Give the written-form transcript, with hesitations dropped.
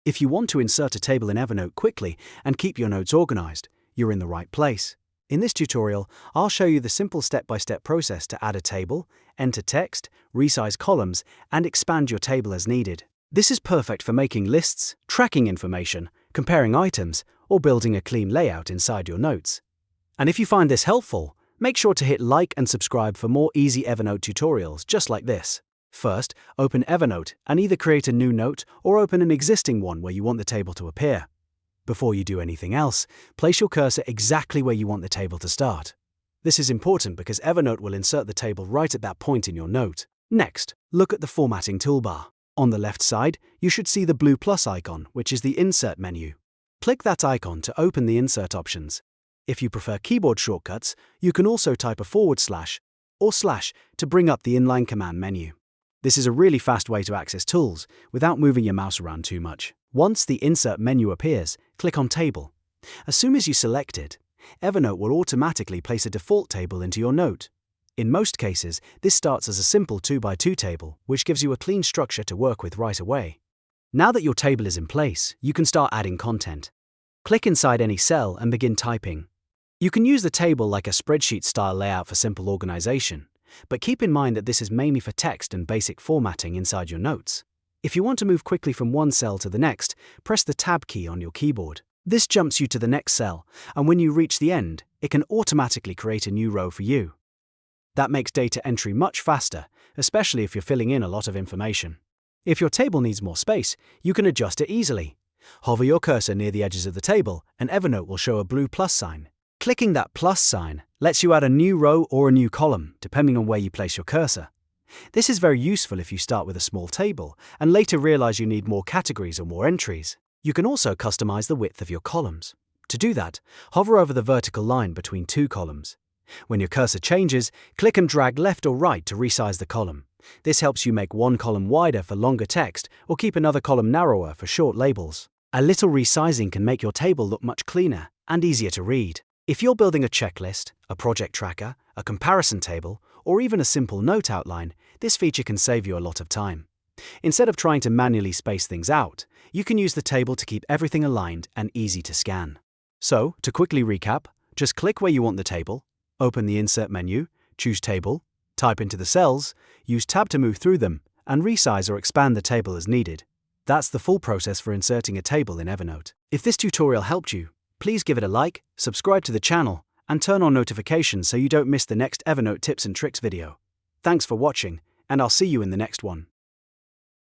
If you want to insert a table in Evernote quickly and keep your notes organized, you're in the right place. In this tutorial, I'll show you the simple step-by-step process to add a table, enter text, resize columns, and expand your table as needed. This is perfect for making lists, tracking information, comparing items, or building a clean layout inside your notes. And if you find this helpful, make sure to hit like and subscribe for more easy Evernote tutorials just like this. First, open Evernote and either create a new note or open an existing one where you want the table to appear. Before you do anything else, place your cursor exactly where you want the table to start. This is important because Evernote will insert the table right at that point in your note. Next, look at the formatting toolbar. On the left side, you should see the blue plus icon, which is the Insert menu. Click that icon to open the Insert options. If you prefer keyboard shortcuts, you can also type a / or / to bring up the inline command menu. This is a really fast way to access tools without moving your mouse around too much. Once the Insert menu appears, click on Table. As soon as you select it, Evernote will automatically place a default table into your note. In most cases, this starts as a simple 2x2 table, which gives you a clean structure to work with right away. Now that your table is in place, you can start adding content. Click inside any cell and begin typing. You can use the table like a spreadsheet-style layout for simple organization, but keep in mind that this is mainly for text and basic formatting inside your notes. If you want to move quickly from one cell to the next, press the Tab key on your keyboard. This jumps you to the next cell, and when you reach the end, it can automatically create a new row for you. That makes data entry much faster, especially if you're filling in a lot of information. If your table needs more space, you can adjust it easily. Hover your cursor near the edges of the table, and Evernote will show a blue plus sign. Clicking that plus sign lets you add a new row or a new column, depending on where you place your cursor. This is very useful if you start with a small table and later realize you need more categories or more entries. You can also customize the width of your columns. To do that, hover over the vertical line between two columns. When your cursor changes, click and drag left or right to resize the column. This helps you make one column wider for longer text or keep another column narrower for short labels. A little resizing can make your table look much cleaner and easier to read. If you're building a checklist, a project tracker, a comparison table, or even a simple note outline, this feature can save you a lot of time. Instead of trying to manually space things out, you can use the table to keep everything aligned and easy to scan. So, to quickly recap, just click where you want the table, open the Insert menu, choose Table, type into the cells, use Tab to move through them, and resize or expand the table as needed. That's the full process for inserting a table in Evernote. If this tutorial helped you, please give it a like, subscribe to the channel, and turn on notifications so you don't miss the next Evernote tips and tricks video. Thanks for watching, and I'll see you in the next one.